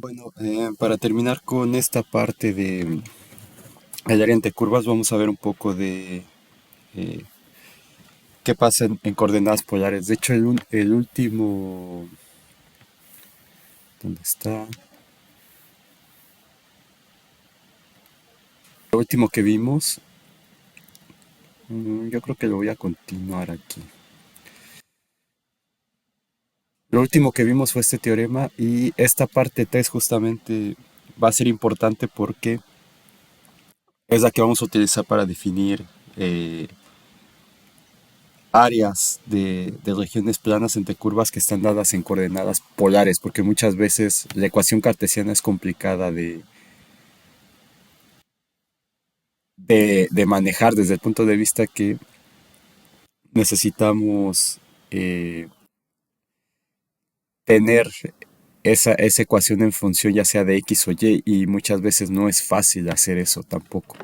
Bueno, para terminar con esta parte de el área de curvas, vamos a ver un poco de eh, qué pasa en coordenadas polares. De hecho, el último, ¿dónde está? Lo último que vimos, yo creo que lo voy a continuar aquí. Lo último que vimos fue este teorema y esta parte 3 justamente va a ser importante porque es la que vamos a utilizar para definir eh, áreas de regiones planas entre curvas que están dadas en coordenadas polares, porque muchas veces la ecuación cartesiana es complicada de manejar desde el punto de vista que necesitamos eh, tener esa ecuación en función ya sea de X o Y muchas veces no es fácil hacer eso tampoco.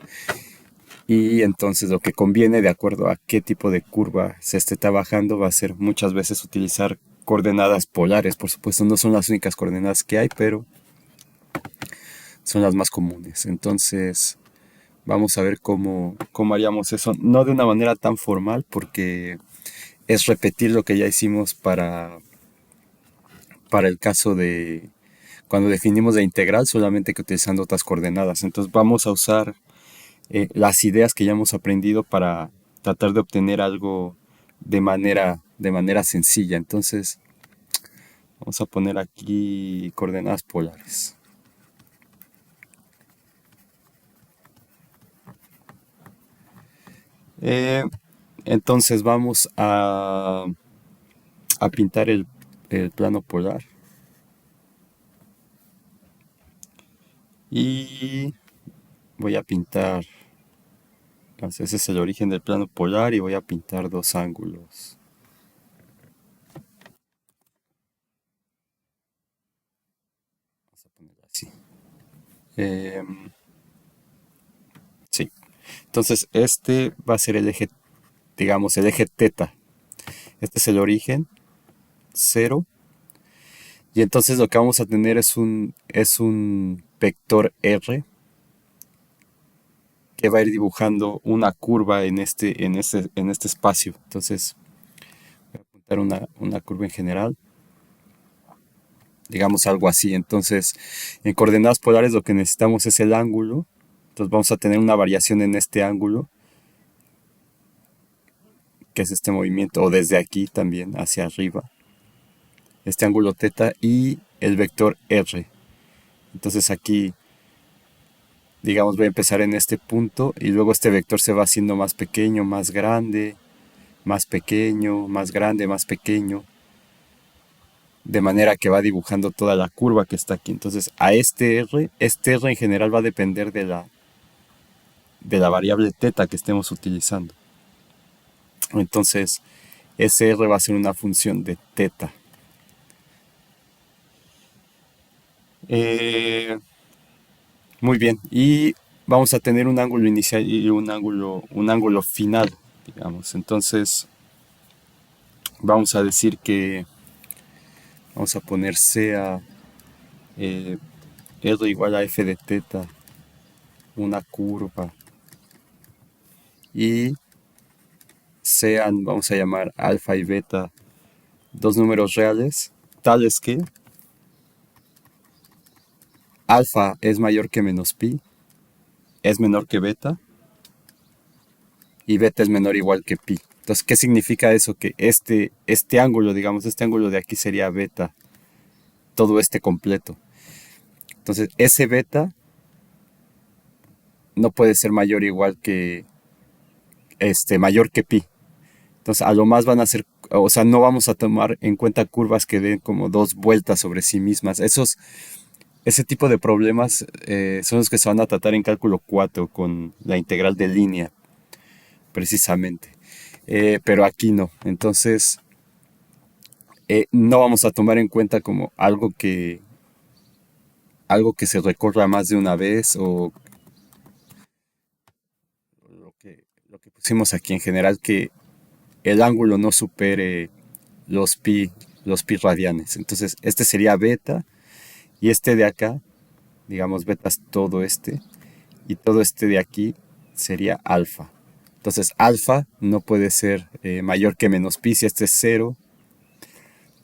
Y entonces lo que conviene de acuerdo a qué tipo de curva se esté trabajando va a ser muchas veces utilizar coordenadas polares. Por supuesto no son las únicas coordenadas que hay, pero son las más comunes. Entonces vamos a ver cómo haríamos eso. No de una manera tan formal porque es repetir lo que ya hicimos para el caso de cuando definimos la integral, solamente que utilizando otras coordenadas. Entonces vamos a usar las ideas que ya hemos aprendido para tratar de obtener algo de manera sencilla. Entonces, vamos a poner aquí coordenadas polares. Eh, entonces vamos a pintar el plano polar. Y voy a pintar, entonces ese es el origen del plano polar y voy a pintar dos ángulos. Vamos a ponerlo así. Eh, sí. Entonces este va a ser el eje, digamos, el eje teta. Este es el origen, cero. Y entonces lo que vamos a tener es un vector R que va a ir dibujando una curva en este espacio. Entonces, voy a apuntar una curva en general, digamos algo así. Entonces, en coordenadas polares lo que necesitamos es el ángulo. Entonces vamos a tener una variación en este ángulo, que es este movimiento, o desde aquí también hacia arriba, este ángulo teta y el vector R. Entonces aquí digamos, voy a empezar en este punto y luego este vector se va haciendo más pequeño, más grande, más pequeño, más grande, más pequeño, de manera que va dibujando toda la curva que está aquí. Entonces, a este R en general va a depender de la variable teta que estemos utilizando. Entonces, ese R va a ser una función de teta. Eh, muy bien, y vamos a tener un ángulo inicial y un ángulo final, digamos. Entonces, vamos a decir que vamos a poner sea R igual a f de teta, una curva, y sean, vamos a llamar alfa y beta, dos números reales, tales que alfa es mayor que menos pi, es menor que beta, y beta es menor o igual que pi. Entonces, ¿qué significa eso? Que este ángulo, digamos, este ángulo de aquí sería beta, todo este completo. Entonces, ese beta no puede ser mayor o igual que, mayor que pi. Entonces, a lo más van a ser, o sea, no vamos a tomar en cuenta curvas que den como dos vueltas sobre sí mismas. Ese tipo de problemas son los que se van a tratar en cálculo 4 con la integral de línea, precisamente. Pero aquí no. Entonces, no vamos a tomar en cuenta como algo que se recorra más de una vez o lo que pusimos aquí en general, que el ángulo no supere los pi, los pi radianes. Entonces, este sería beta Y este de acá, digamos, beta es todo este, y todo este de aquí sería alfa. Entonces, alfa no puede ser mayor que menos pi si este es cero,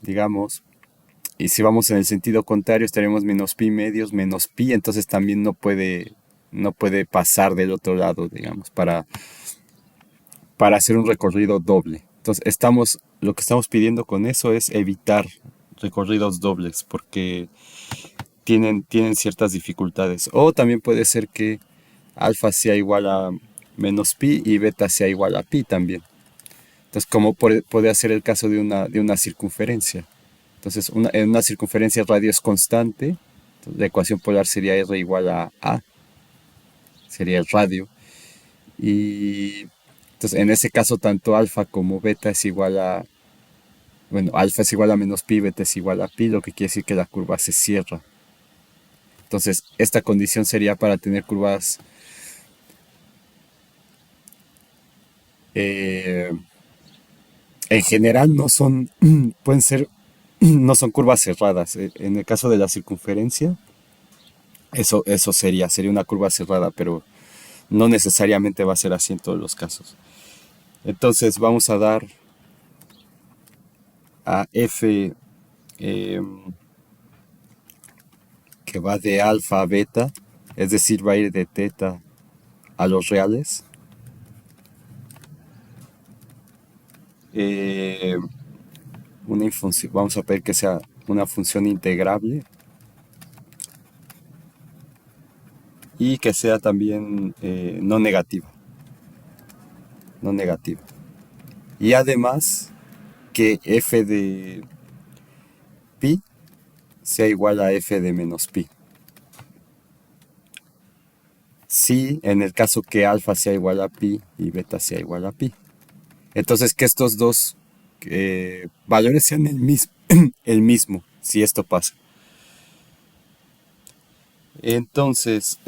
digamos. Y si vamos en el sentido contrario, estaríamos menos pi medios, menos pi, entonces también no puede pasar del otro lado, digamos, para hacer un recorrido doble. Entonces, lo que estamos pidiendo con eso es evitar recorridos dobles, porque tienen ciertas dificultades. O también puede ser que alfa sea igual a menos pi y beta sea igual a pi también. Entonces, como puede ser el caso de una circunferencia. Entonces, en una circunferencia el radio es constante. Entonces, la ecuación polar sería R igual a, sería el radio. Y entonces, en ese caso, tanto alfa como beta es igual a, bueno, alfa es igual a menos pi, beta es igual a pi, lo que quiere decir que la curva se cierra. Entonces, esta condición sería para tener curvas eh, en general no son, pueden ser, no son curvas cerradas. En el caso de la circunferencia, eso sería una curva cerrada, pero no necesariamente va a ser así en todos los casos. Entonces vamos a dar a f eh, que va de alfa a beta, es decir, va a ir de teta a los reales. Eh, vamos a pedir que sea una función integrable y que sea también no negativa. No negativa. Y además que f de pi sea igual a f de menos pi. Si en el caso que alfa sea igual a pi y beta sea igual a pi. Entonces que estos dos valores sean el mismo, si esto pasa. Entonces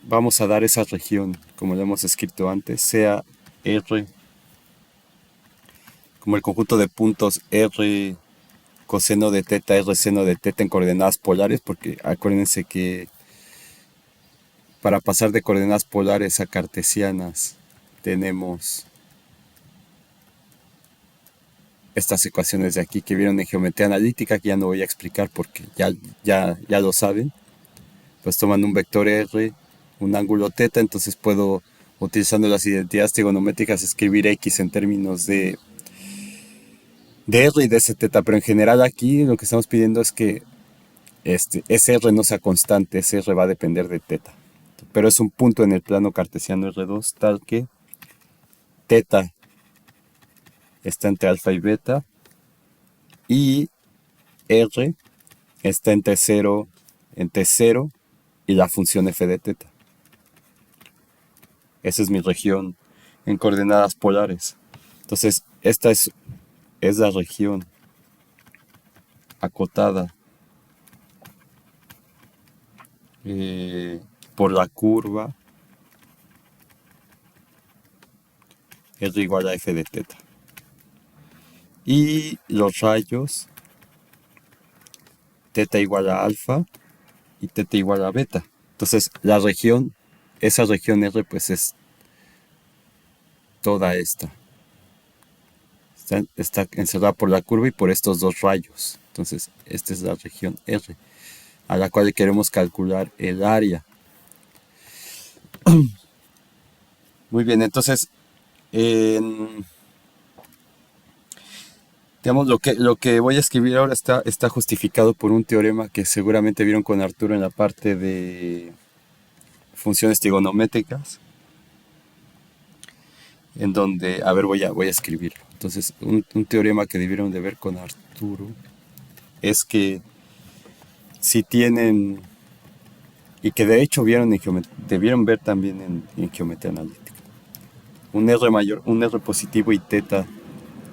vamos a dar esa región, como lo hemos escrito antes, sea R, como el conjunto de puntos R coseno de teta, R seno de teta en coordenadas polares, porque acuérdense que para pasar de coordenadas polares a cartesianas tenemos estas ecuaciones de aquí que vieron en geometría analítica, que ya no voy a explicar porque ya lo saben. Pues tomando un vector R, un ángulo teta, entonces puedo, utilizando las identidades trigonométricas, escribir X en términos de R y de S teta, pero en general aquí lo que estamos pidiendo es que ese R no sea constante, ese R va a depender de teta. Pero es un punto en el plano cartesiano R2 tal que teta está entre alfa y beta y R está entre cero y la función f de teta. Esa es mi región en coordenadas polares. Entonces, esta es la región acotada por la curva R igual a f de teta. Y los rayos teta igual a alfa y teta igual a beta. Entonces, esa región R pues es toda esta. Está encerrada por la curva y por estos dos rayos. Entonces, esta es la región R, a la cual queremos calcular el área. Muy bien, entonces, digamos, lo que voy a escribir ahora está justificado por un teorema que seguramente vieron con Arturo en la parte de funciones trigonométricas, en donde, a ver, voy a escribirlo. Entonces, un teorema que debieron de ver con Arturo es que si tienen, y que de hecho debieron ver también en geometría analítica, un R mayor, un R positivo y teta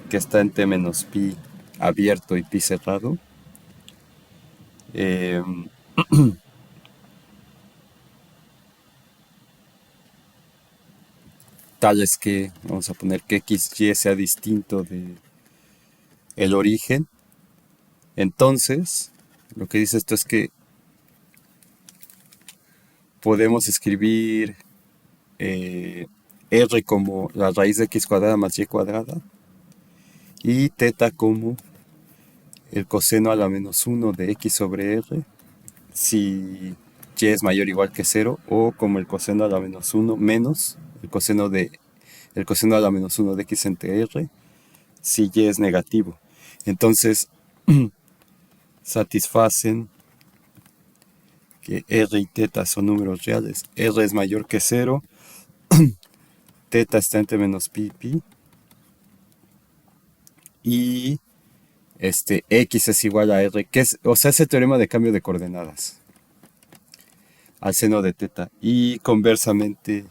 que está entre menos pi abierto y pi cerrado, eh, tal es que, vamos a poner que XY sea distinto de el origen. Entonces, lo que dice esto es que podemos escribir r como la raíz de x cuadrada más y cuadrada y teta como el coseno a la menos 1 de x sobre r si y es mayor o igual que 0 o como el coseno a la menos 1 menos el coseno a la menos 1 de x entre r si y es negativo. Entonces satisfacen que r y teta son números reales. R es mayor que 0, teta está entre menos pi y pi, y x es igual a r, que es, o sea, es el teorema de cambio de coordenadas al seno de teta. Y conversamente,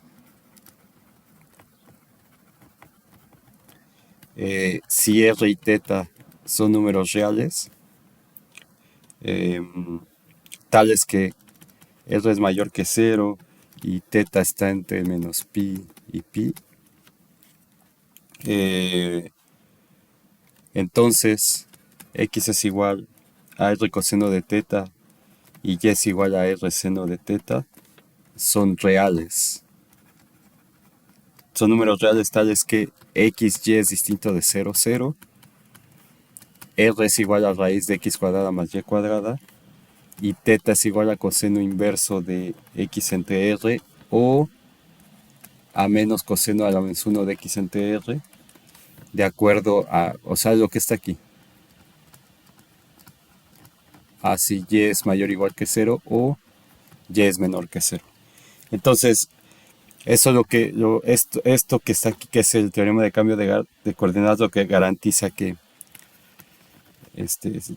si r y teta son números reales, eh, tales que r es mayor que 0 y teta está entre menos pi y pi, entonces x es igual a r coseno de teta y y es igual a r seno de teta, son reales. Son números reales tales que x, y es distinto de 0, 0, r es igual a raíz de x cuadrada más y cuadrada, y teta es igual a coseno inverso de x entre r, o a menos coseno a la menos 1 de x entre r, de acuerdo a, o sea, lo que está aquí, a si y es mayor o igual que 0 o y es menor que 0. Entonces, eso es esto que está aquí, que es el teorema de cambio de coordenadas, lo que garantiza que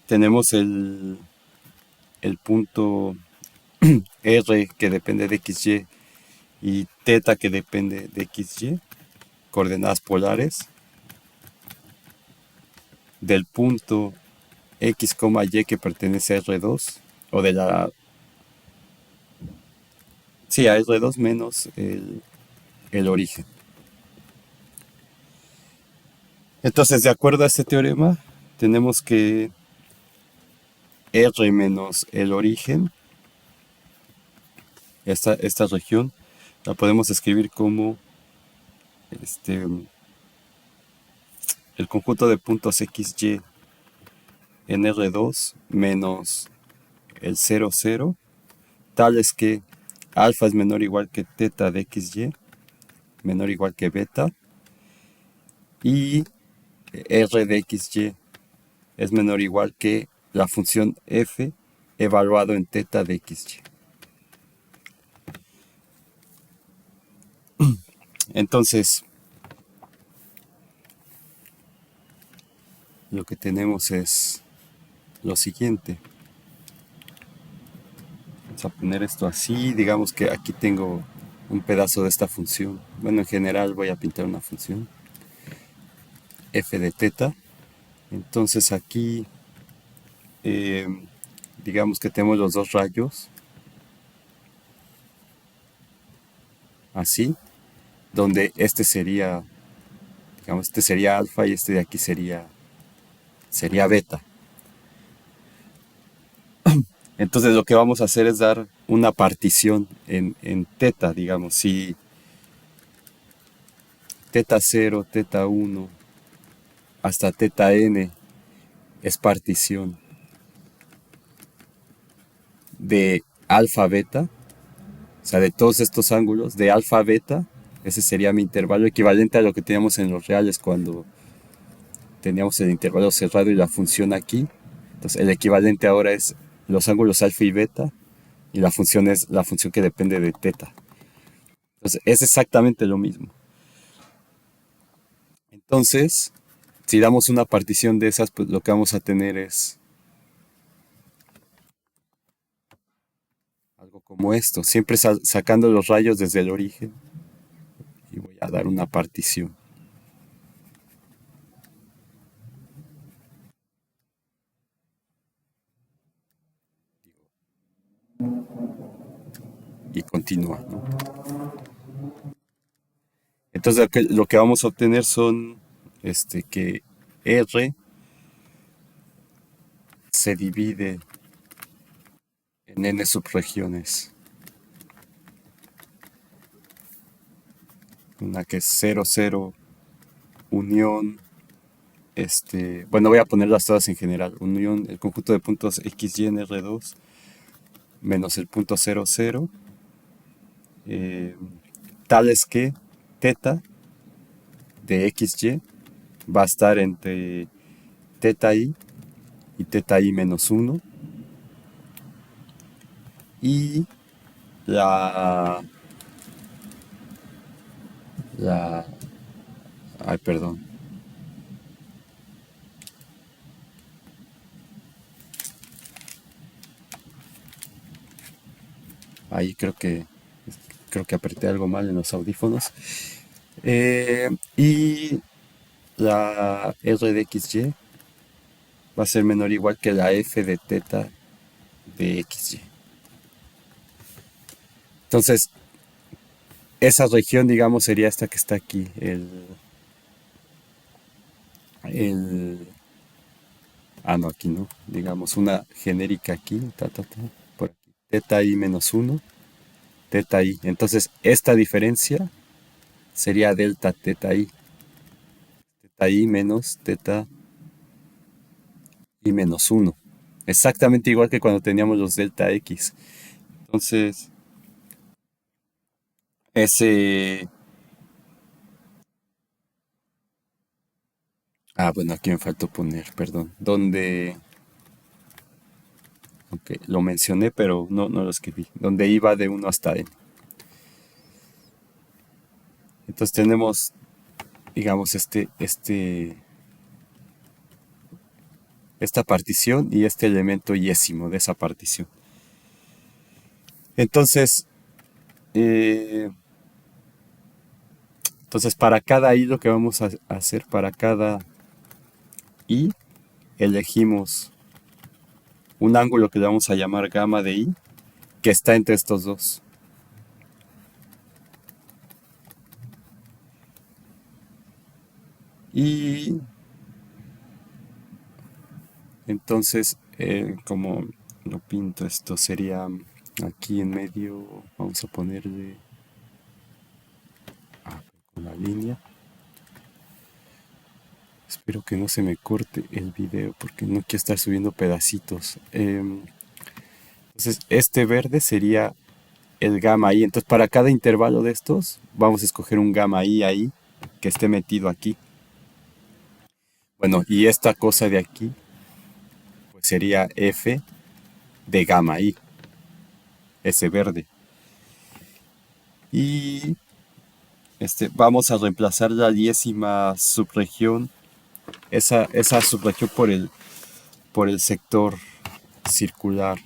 tenemos el punto R que depende de XY y teta que depende de XY, coordenadas polares, del punto X, Y que pertenece a R2, o de la... Sí, a R2 menos el origen. Entonces, de acuerdo a este teorema, tenemos que R menos el origen, esta región, la podemos escribir como el conjunto de puntos XY en R2 menos el 0, 0, tales que alfa es menor o igual que teta de XY, menor o igual que beta, y R de XY es menor o igual que la función f evaluado en teta de XY. Entonces, lo que tenemos es lo siguiente. Vamos a poner esto así. Digamos que aquí tengo un pedazo de esta función. Bueno, en general voy a pintar una función f de teta. Entonces aquí, eh, digamos que tenemos los dos rayos, así, donde digamos, este sería alfa y este de aquí sería beta. Entonces lo que vamos a hacer es dar una partición en teta, digamos, si teta 0, teta 1, hasta teta n es partición de alfa beta, o sea, de todos estos ángulos, de alfa beta, ese sería mi intervalo equivalente a lo que teníamos en los reales cuando teníamos el intervalo cerrado y la función aquí. Entonces el equivalente ahora es los ángulos alfa y beta y la función es la función que depende de teta. Entonces es exactamente lo mismo. Entonces, si damos una partición de esas, pues lo que vamos a tener es algo como esto, siempre sacando los rayos desde el origen y voy a dar una partición. Y continúa, ¿no? Entonces lo que vamos a obtener son que R se divide en n subregiones. una que es 00 unión, bueno, voy a ponerlas todas en general, unión, el conjunto de puntos x y en R2 menos el punto 00, eh, tales que teta de xy va a estar entre teta i y teta i menos uno, y la, la, ay, perdón, ahí creo que apreté algo mal en los audífonos. Y la r de xy va a ser menor o igual que la f de teta de xy. Entonces, esa región, digamos, sería esta que está aquí, el, no, aquí no, digamos, una genérica aquí, por aquí, teta i menos uno, teta i. Entonces, esta diferencia sería delta teta i menos teta i menos uno. Exactamente igual que cuando teníamos los delta x. Entonces, ese... bueno, aquí me faltó poner, perdón. Donde... Ok, lo mencioné, pero no lo escribí. Donde iba de uno hasta n. Entonces tenemos, digamos, esta partición y este elemento yésimo de esa partición. Entonces, eh, para cada i lo que vamos a hacer para cada i, elegimos un ángulo que le vamos a llamar gamma de i, que está entre estos dos. Y entonces, como lo pinto, esto sería aquí en medio, vamos a ponerle con la línea. Espero que no se me corte el video porque no quiero estar subiendo pedacitos. Entonces, este verde sería el gamma i. Entonces, para cada intervalo de estos, vamos a escoger un gamma i ahí que esté metido aquí. Bueno, y esta cosa de aquí, pues sería f de gamma i, ese verde. Y vamos a reemplazar la diésima subregión, esa subregión por el sector circular.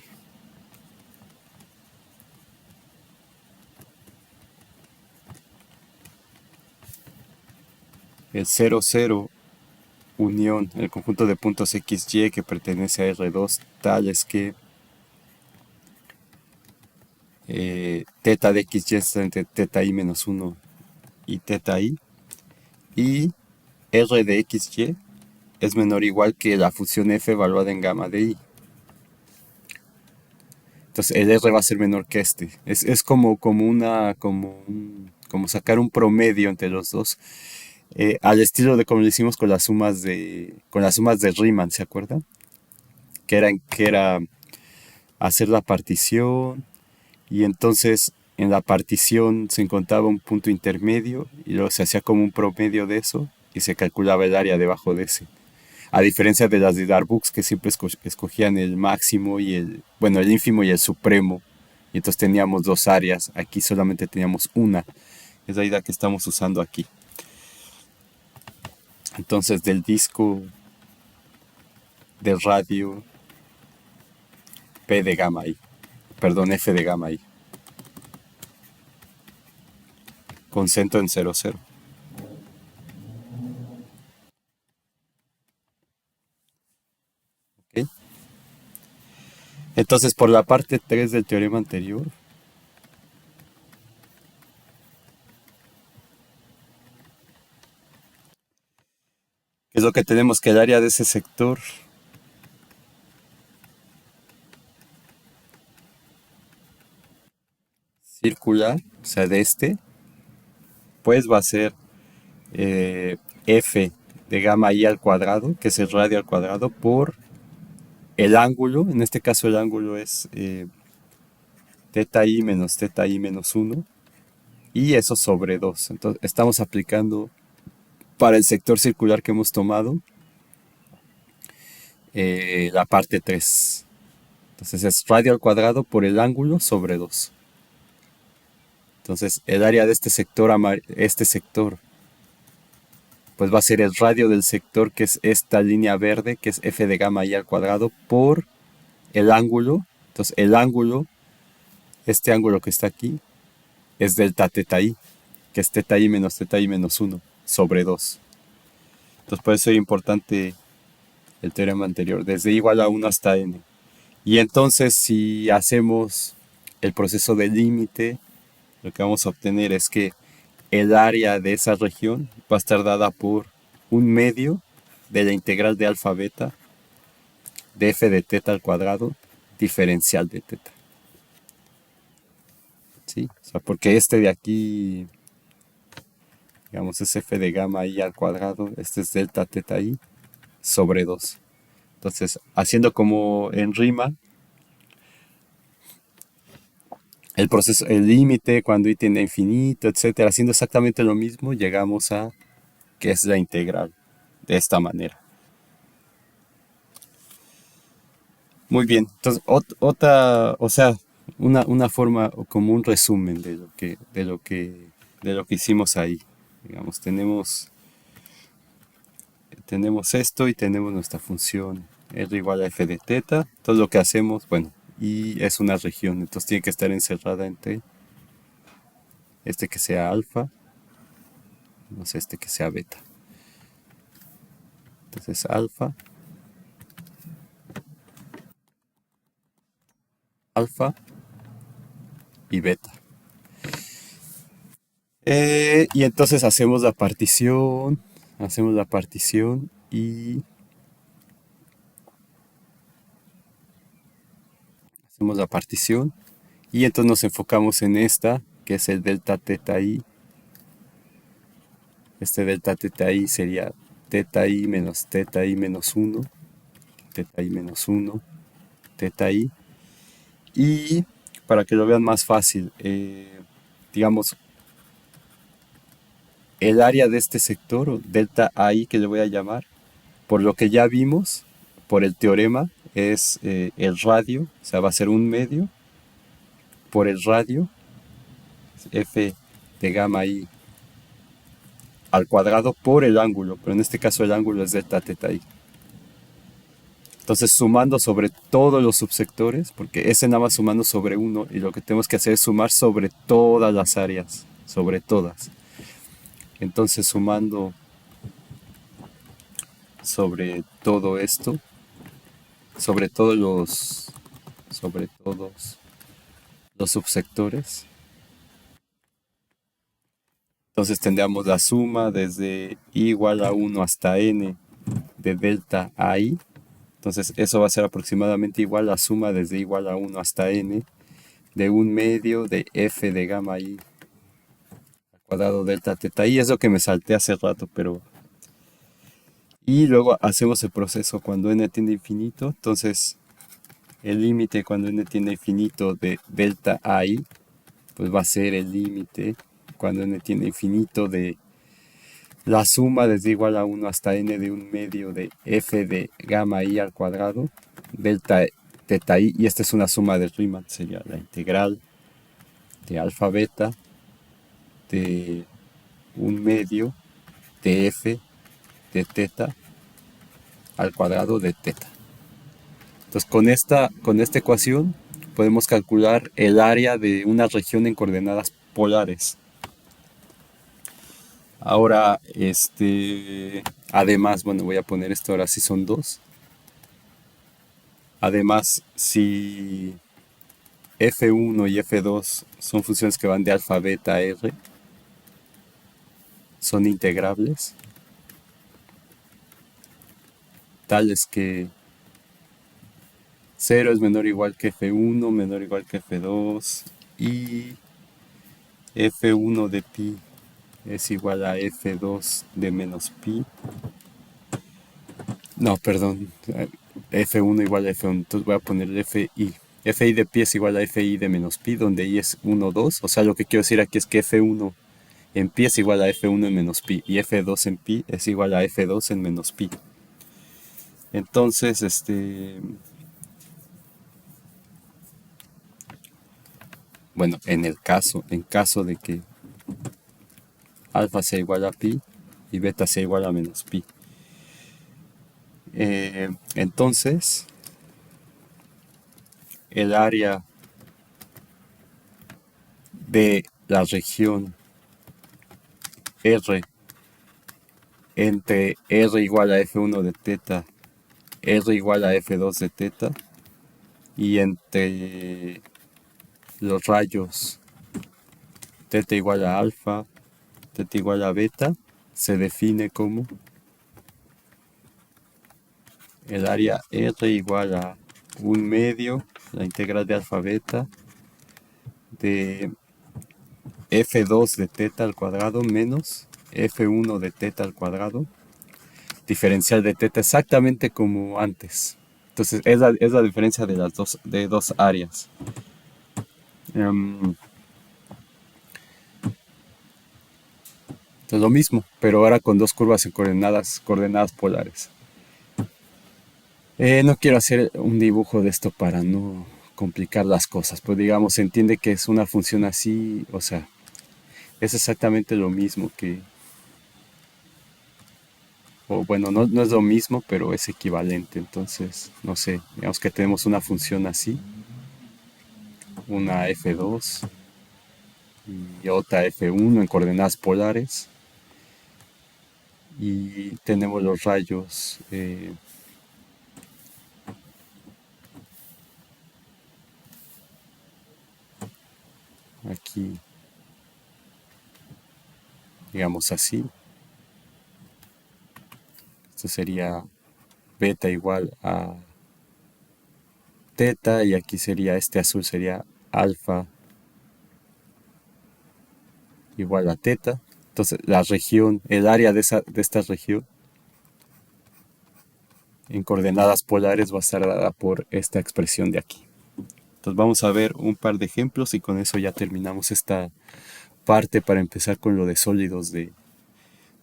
El 00 unión, el conjunto de puntos XY que pertenece a R2, tales que teta de XY está entre teta i menos uno y teta i, y R de XY es menor o igual que la función f evaluada en gamma de i. Entonces el R va a ser menor que este. Es como sacar un promedio entre los dos. Al estilo de como lo hicimos con las sumas de Riemann, ¿se acuerdan? Que era hacer la partición, y entonces en la partición se encontraba un punto intermedio y luego se hacía como un promedio de eso y se calculaba el área debajo de ese. A diferencia de las de Darboux, que siempre escogían el máximo y el ínfimo y el supremo. Y entonces teníamos dos áreas. Aquí solamente teníamos una. Es la idea que estamos usando aquí. Entonces del disco de radio P de gamma I. Perdón, F de gamma I. Concentro en 00. ¿Ok? Entonces por la parte 3 del teorema anterior, es lo que tenemos, que el área de ese sector circular, o sea, de después va a ser f de gamma i al cuadrado, que es el radio al cuadrado, por el ángulo. En este caso el ángulo es teta i menos teta i menos uno, y eso sobre 2. Entonces estamos aplicando para el sector circular que hemos tomado la parte 3. Entonces es radio al cuadrado por el ángulo sobre 2. Entonces el área de este sector pues va a ser el radio del sector, que es esta línea verde, que es f de gamma i al cuadrado, por el ángulo. Entonces el ángulo, este ángulo que está aquí, es delta teta i, que es teta i menos 1 sobre 2. Entonces por eso es importante el teorema anterior, desde igual a 1 hasta n. Y entonces si hacemos el proceso de límite, lo que vamos a obtener es que el área de esa región va a estar dada por un medio de la integral de alfa beta de f de teta al cuadrado diferencial de teta. ¿Sí? O sea, porque este de aquí, digamos, es f de gamma i al cuadrado, este es delta teta i sobre 2. Entonces, haciendo como en rima, el proceso, el límite, cuando i tiende a infinito, etcétera, haciendo exactamente lo mismo, llegamos a que es la integral de esta manera. Muy bien, entonces otra, o sea, una forma o como un resumen de lo que hicimos ahí. Digamos, tenemos esto y tenemos nuestra función R igual a f de teta. Todo lo que hacemos, bueno, y es una región, entonces tiene que estar encerrada entre este que sea alfa, no sé, este que sea beta. Entonces alfa y beta. Y entonces hacemos la partición y hacemos la partición y entonces nos enfocamos en esta, que es el delta teta i. Este delta teta i sería teta i menos 1, teta i menos 1, teta i. Y para que lo vean más fácil, digamos, el área de este sector, o delta AI que le voy a llamar, por lo que ya vimos, por el teorema, es el radio, o sea, va a ser un medio por el radio, f de gamma i al cuadrado por el ángulo, pero en este caso el ángulo es delta teta i. Entonces sumando sobre todos los subsectores, porque ese nada más sumando sobre uno, y lo que tenemos que hacer es sumar sobre todas las áreas, sobre todas. Entonces sumando sobre todo esto, sobre todos los subsectores, entonces tendríamos la suma desde i igual a 1 hasta n de delta a i. Entonces eso va a ser aproximadamente igual a la suma desde igual a 1 hasta n de un medio de f de gamma i al cuadrado delta teta i. Es lo que me salté hace rato, pero... Y luego hacemos el proceso cuando n tiende a infinito. Entonces el límite cuando n tiende a infinito de delta a i, pues va a ser el límite cuando n tiende a infinito de la suma desde igual a 1 hasta n de un medio de f de gamma i al cuadrado delta teta i, y esta es una suma de Riemann, sería la integral de alfa beta de un medio de f de teta al cuadrado de teta. Entonces con esta ecuación podemos calcular el área de una región en coordenadas polares. Ahora, además, bueno, voy a poner esto ahora si son dos. Además, si f1 y f2 son funciones que van de alfa, beta, r, son integrables, tales que 0 es menor o igual que f1, menor o igual que f2, y f1 de pi es igual a F2 de menos pi. No, perdón. F1 igual a F1. Entonces voy a poner FI. FI de pi es igual a FI de menos pi, donde I es 1, 2. O sea, lo que quiero decir aquí es que F1 en pi es igual a F1 en menos pi. Y F2 en pi es igual a F2 en menos pi. Entonces, bueno, en caso de que alfa sea igual a pi y beta sea igual a menos pi. Entonces, el área de la región R entre R igual a F1 de teta, R igual a F2 de teta, y entre los rayos teta igual a alfa, teta igual a beta, se define como el área R igual a 1/2, la integral de alfa beta, de F2 de teta al cuadrado menos F1 de teta al cuadrado, diferencial de teta exactamente como antes. Entonces es la diferencia de las dos áreas. Entonces lo mismo, pero ahora con dos curvas en coordenadas polares. No quiero hacer un dibujo de esto para no complicar las cosas, pues digamos, se entiende que es una función así, o sea, es exactamente lo mismo que, o bueno, no es lo mismo, pero es equivalente. Entonces, no sé, digamos que tenemos una función así, una f2 y otra f1 en coordenadas polares, y tenemos los rayos aquí, digamos así. Esto sería beta igual a teta, y aquí sería, este azul sería alfa igual a teta. Entonces la región, el área de esta región en coordenadas polares va a estar dada por esta expresión de aquí. Entonces vamos a ver un par de ejemplos y con eso ya terminamos esta parte para empezar con lo de sólidos, de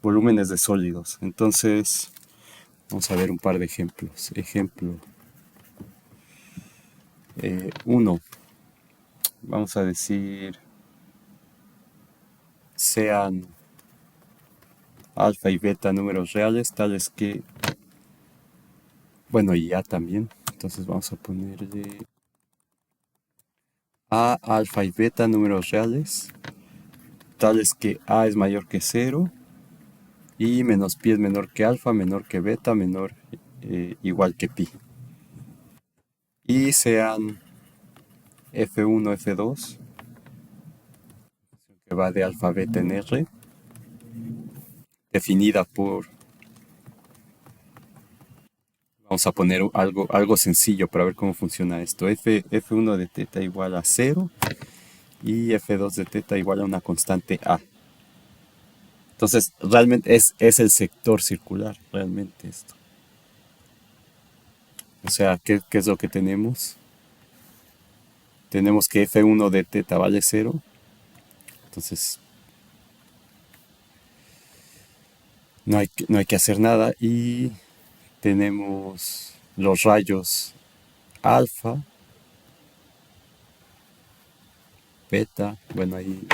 volúmenes de sólidos. Entonces vamos a ver un par de ejemplos. Ejemplo 1. Vamos a decir sean alfa y beta números reales tales que, bueno, y A también. Entonces vamos a ponerle A, alfa y beta números reales tales que A es mayor que 0 y menos pi es menor que alfa, menor que beta, menor igual que pi. Y sean F1, F2, que va de alfa beta en R, definida por, vamos a poner algo sencillo para ver cómo funciona esto. F1 de teta igual a 0 y F2 de teta igual a una constante A. Entonces, realmente es el sector circular, realmente esto. O sea, ¿qué es lo que tenemos? Tenemos que F1 de teta vale 0. Entonces, no hay que hacer nada. Y tenemos los rayos alfa, beta. Bueno, ahí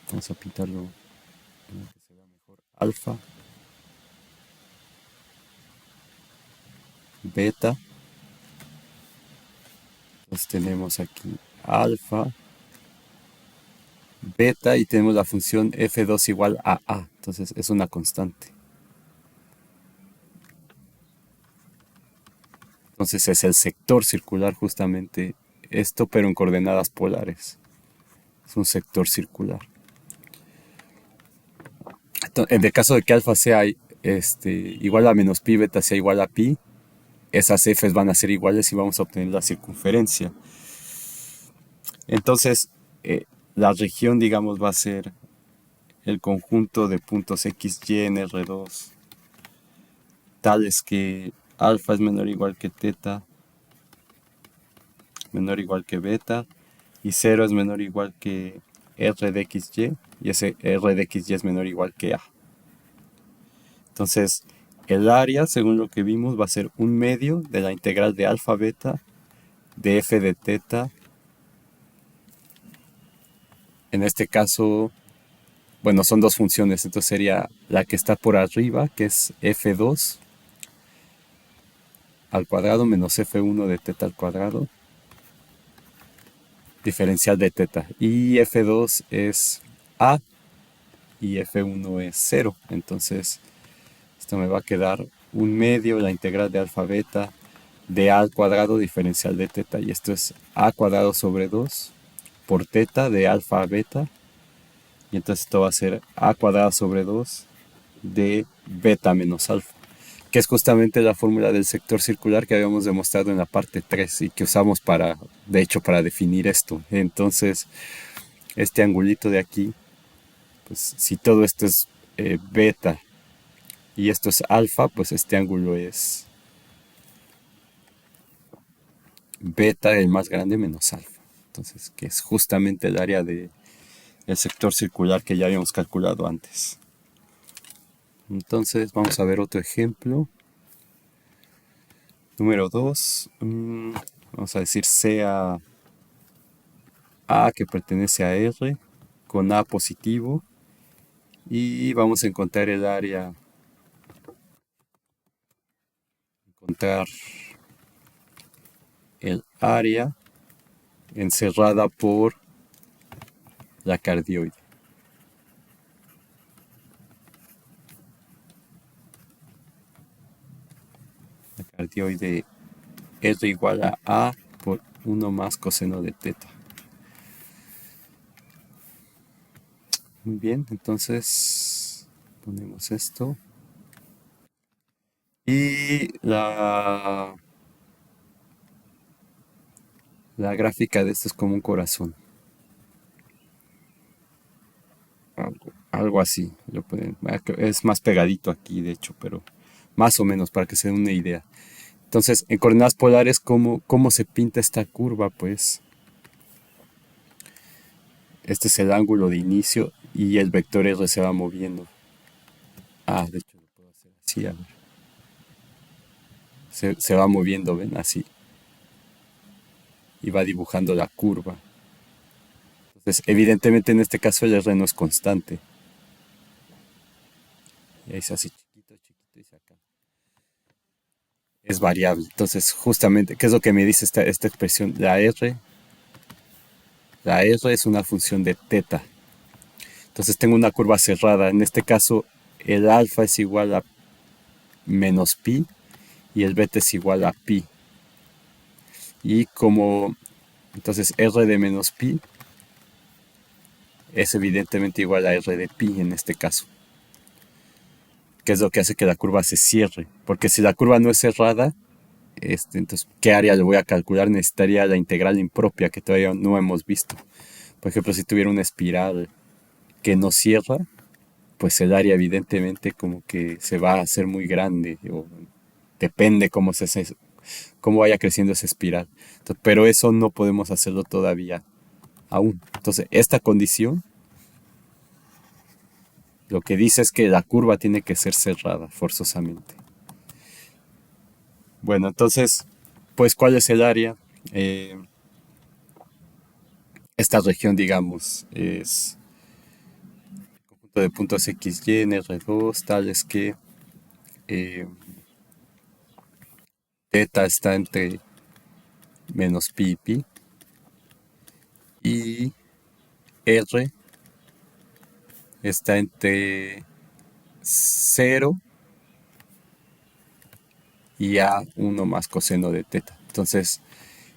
vamos a pintarlo para que se vea mejor. Alfa, beta. Entonces tenemos aquí alfa, beta, y tenemos la función F2 igual a A. Entonces es una constante. Entonces es el sector circular justamente esto, pero en coordenadas polares. Es un sector circular. Entonces, en el caso de que alfa sea igual a menos pi, beta sea igual a pi, esas f's van a ser iguales y vamos a obtener la circunferencia. Entonces, la región, digamos, va a ser el conjunto de puntos XY en R2 tales que alfa es menor o igual que teta, menor o igual que beta, y 0 es menor o igual que R de XY, y ese R de XY es menor o igual que A. Entonces, el área, según lo que vimos, va a ser un medio de la integral de alfa beta de f de teta. En este caso, bueno, son dos funciones, entonces sería la que está por arriba, que es f2 al cuadrado menos f1 de teta al cuadrado, diferencial de teta. Y f2 es a y f1 es 0. Entonces, esto me va a quedar un medio la integral de alfa beta de a al cuadrado diferencial de teta. Y esto es a cuadrado sobre 2 por teta de alfa a beta. Y entonces esto va a ser a cuadrado sobre 2 de beta menos alfa, que es justamente la fórmula del sector circular que habíamos demostrado en la parte 3 y que usamos para, de hecho, para definir esto. Entonces, este angulito de aquí, pues si todo esto es beta y esto es alfa, pues este ángulo es beta el más grande menos alfa. Entonces, que es justamente el área del sector circular que ya habíamos calculado antes. Entonces, vamos a ver otro ejemplo. Número 2, vamos a decir sea A que pertenece a R con A positivo y vamos a encontrar el área, encontrar el área encerrada por la cardioide. La cardioide es igual a A por 1 más coseno de teta. Muy bien, entonces ponemos esto. Y la gráfica de esto es como un corazón. Algo así. Es más pegadito aquí, de hecho, pero más o menos para que se den una idea. Entonces, en coordenadas polares, ¿cómo se pinta esta curva? Pues este es el ángulo de inicio y el vector R se va moviendo. De hecho lo puedo hacer así, a ver. Se va moviendo, ¿ven? Así. Y va dibujando la curva. Entonces, evidentemente en este caso el R no es constante. Y ahí se hace chiquito, chiquito y se acaba. Es variable. Entonces, justamente, ¿qué es lo que me dice esta expresión? La R es una función de teta. Entonces tengo una curva cerrada. En este caso, el alfa es igual a menos pi y el beta es igual a pi. Y entonces R de menos pi es evidentemente igual a R de pi en este caso. Que es lo que hace que la curva se cierre. Porque si la curva no es cerrada, entonces, ¿qué área le voy a calcular? Necesitaría la integral impropia que todavía no hemos visto. Por ejemplo, si tuviera una espiral que no cierra, pues el área evidentemente como que se va a hacer muy grande. O depende cómo vaya creciendo esa espiral. Entonces, pero eso no podemos hacerlo todavía aún. Entonces, esta condición lo que dice es que la curva tiene que ser cerrada forzosamente. Bueno, entonces, pues, ¿cuál es el área? Esta región, digamos, es el conjunto de puntos XY en R2, tales que teta está entre menos pi y pi, y R está entre 0 y a 1 más coseno de teta. Entonces,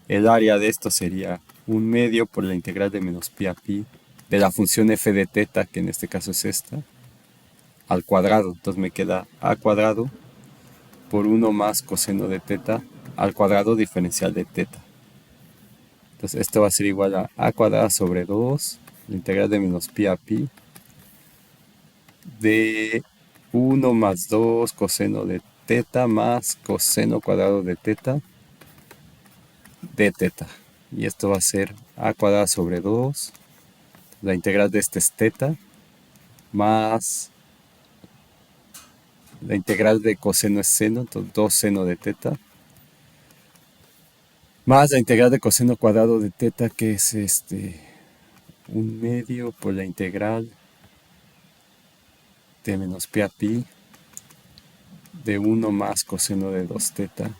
el área de esto sería un medio por la integral de menos pi a pi de la función f de teta, que en este caso es esta, al cuadrado. Entonces me queda a cuadrado por 1 más coseno de teta al cuadrado diferencial de teta. Entonces esto va a ser igual a cuadrado sobre 2, la integral de menos pi a pi, de 1 más 2 coseno de teta más coseno cuadrado de teta de teta. Y esto va a ser a cuadrada sobre 2. La integral de este es teta más la integral de coseno es seno, entonces 2 seno de teta más la integral de coseno cuadrado de teta, que es 1 medio por la integral de menos pi a pi de 1 más coseno de 2 teta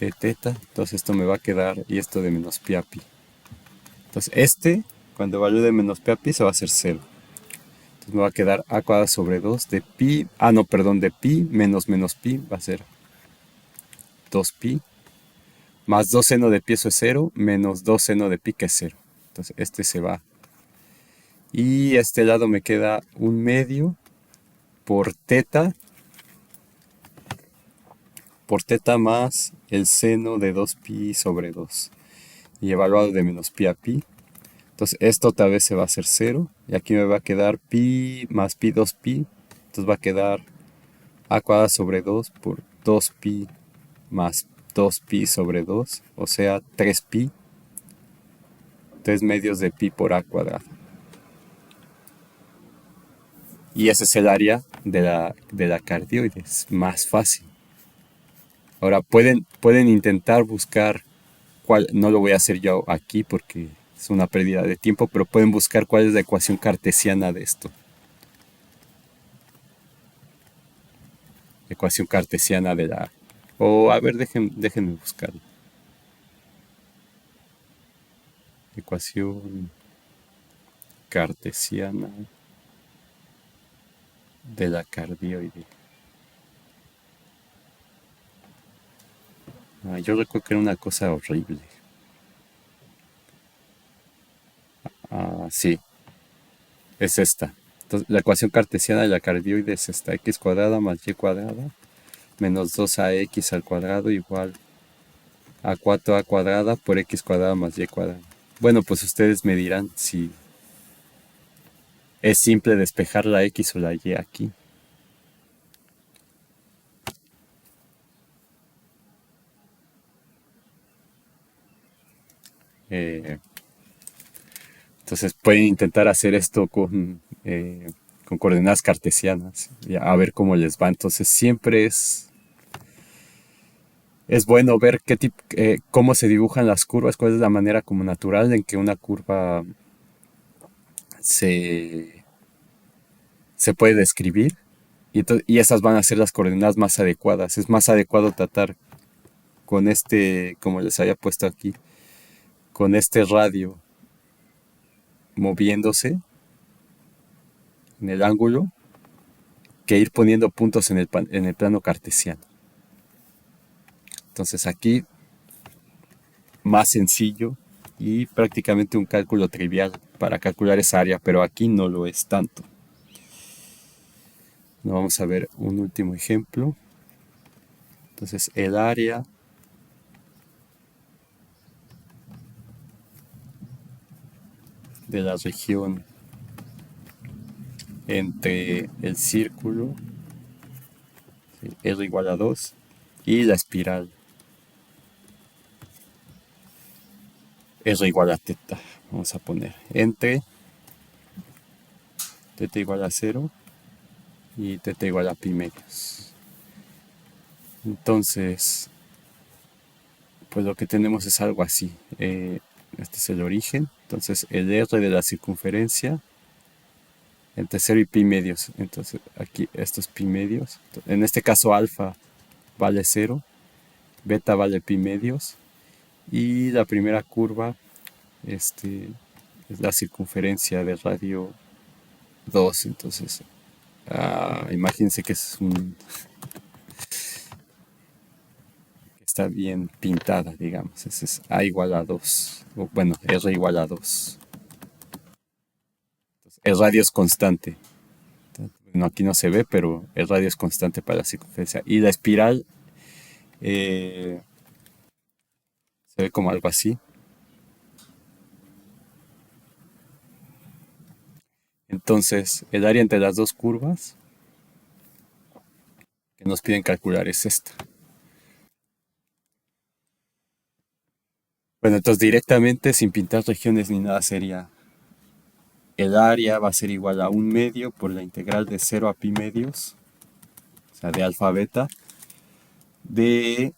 de teta. Entonces esto me va a quedar, y esto de menos pi a pi. Entonces cuando value de menos pi a pi, se va a hacer 0. Entonces me va a quedar a cuadrado sobre 2 de pi, no, perdón, de pi menos menos pi, va a ser 2pi, más 2 seno de pi, eso es 0, menos 2 seno de pi, que es 0. Entonces este se va. Y este lado me queda 1 medio por teta más el seno de 2pi sobre 2. Y evaluado de menos pi a pi. Entonces esto otra vez se va a hacer 0. Y aquí me va a quedar pi más pi 2pi. Entonces va a quedar a cuadrado sobre 2 por 2pi más 2pi sobre 2. O sea, 3pi. 3 medios de pi por a cuadrado. Y ese es el área de la cardioide. Es más fácil. Ahora pueden intentar buscar cuál, no lo voy a hacer yo aquí porque es una pérdida de tiempo, pero pueden buscar cuál es la ecuación cartesiana de esto. Ecuación cartesiana de la... O a ver, déjenme buscarlo. Ecuación cartesiana de la cardioide. Yo recuerdo que era una cosa horrible. Sí, es esta. Entonces, la ecuación cartesiana de la cardioide es esta: x cuadrada más y cuadrada menos 2ax al cuadrado igual a 4a cuadrada por x cuadrada más y cuadrada. Bueno, pues ustedes me dirán si es simple despejar la x o la y aquí. Eh, entonces pueden intentar hacer esto con coordenadas cartesianas, a ver cómo les va. Entonces siempre es bueno ver cómo se dibujan las curvas, cuál es la manera como natural en que una curva se, se puede describir. Y esas van a ser las coordenadas más adecuadas. Es más adecuado tratar con como les había puesto aquí, con este radio moviéndose en el ángulo, que ir poniendo puntos en el plano cartesiano. Entonces aquí, más sencillo y prácticamente un cálculo trivial para calcular esa área, pero aquí no lo es tanto. Vamos a ver un último ejemplo. Entonces el área de la región entre el círculo, ¿sí?, R igual a 2, y la espiral, R igual a teta. Vamos a poner entre teta igual a 0 y teta igual a pi medios. Entonces, pues lo que tenemos es algo así. Este es el origen. Entonces el R de la circunferencia entre 0 y pi medios. Entonces aquí estos pi medios. En este caso alfa vale 0, beta vale pi medios. Y la primera curva es la circunferencia de radio 2. Entonces, imagínense que está bien pintada, digamos. Ese es A igual a 2. O, bueno, R igual a 2. El radio es constante. Bueno, aquí no se ve, pero el radio es constante para la circunferencia. Y la espiral se ve como algo así. Entonces, el área entre las dos curvas que nos piden calcular es esta. Bueno, entonces directamente, sin pintar regiones ni nada, sería el área va a ser igual a un medio por la integral de 0 a pi medios, o sea, de alfa a beta, de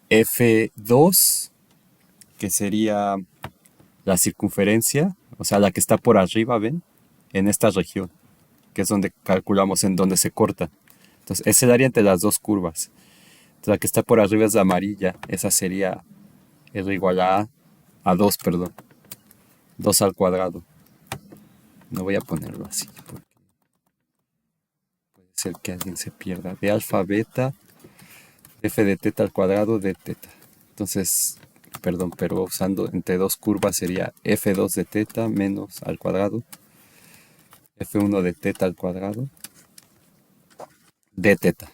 F2, que sería la circunferencia, o sea, la que está por arriba, ¿ven? En esta región, que es donde calculamos en donde se corta. Entonces, es el área entre las dos curvas. Entonces, la que está por arriba es la amarilla, esa sería R igual a 2, perdón, 2 al cuadrado. No voy a ponerlo así, porque puede ser que alguien se pierda. De alfa a beta, f de teta al cuadrado de teta. Entonces, perdón, pero usando entre dos curvas sería f2 de teta menos al cuadrado, f1 de teta al cuadrado de teta.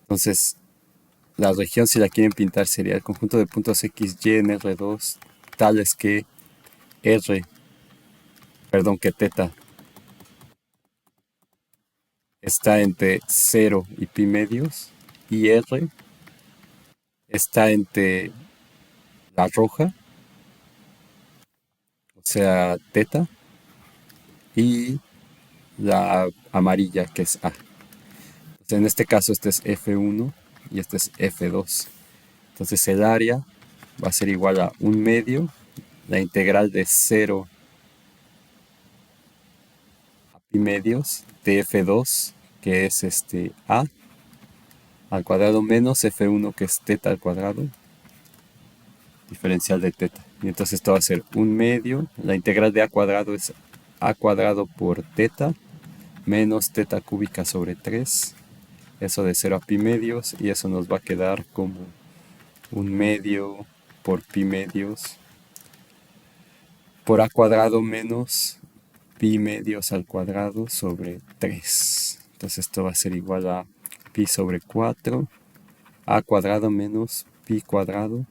Entonces, la región, si la quieren pintar, sería el conjunto de puntos x, y en R2, tales que R, perdón, que teta está entre 0 y pi medios, y R está entre la roja, o sea, teta, y la amarilla, que es A. Entonces, en este caso, este es F1 y este es F2. Entonces, el área va a ser igual a un medio, la integral de 0 a pi medios de F2, que es A, al cuadrado menos F1, que es teta al cuadrado, diferencial de teta. Y entonces esto va a ser un medio, la integral de A cuadrado es A cuadrado por teta, menos teta cúbica sobre 3, eso de 0 a pi medios, y eso nos va a quedar como un medio por pi medios por A cuadrado menos pi medios al cuadrado sobre 3. Entonces esto va a ser igual a pi sobre 4, A cuadrado menos pi cuadrado,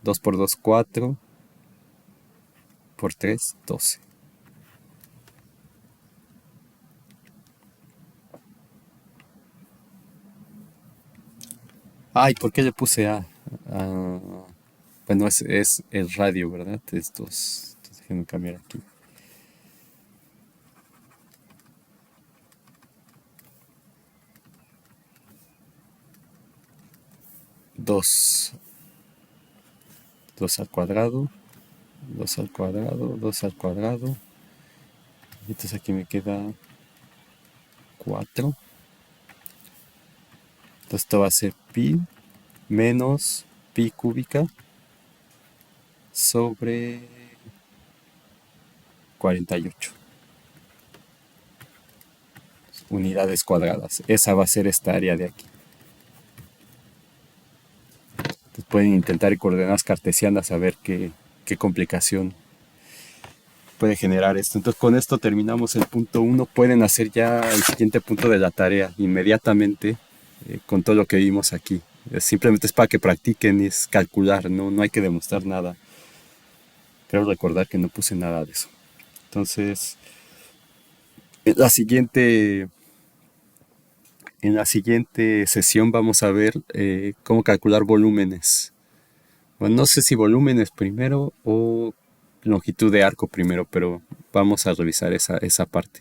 2 por 2, 4, por 3, 12. Ay, ¿por qué le puse A? Ah, bueno, es el radio, ¿verdad? Estos, entonces déjenme cambiar aquí. 2, 2 al cuadrado, 2 al cuadrado, 2 al cuadrado. Y entonces aquí me queda 4. Entonces esto va a ser pi menos pi cúbica sobre 48 unidades cuadradas. Esa va a ser esta área de aquí. Entonces pueden intentar en coordenadas cartesianas a ver qué complicación puede generar esto. Entonces con esto terminamos el punto 1. Pueden hacer ya el siguiente punto de la tarea inmediatamente con todo lo que vimos aquí. Simplemente es para que practiquen, es calcular, no hay que demostrar nada. Creo recordar que no puse nada de eso. Entonces, en la siguiente sesión vamos a ver cómo calcular volúmenes. Bueno, no sé si volúmenes primero o longitud de arco primero, pero vamos a revisar esa parte.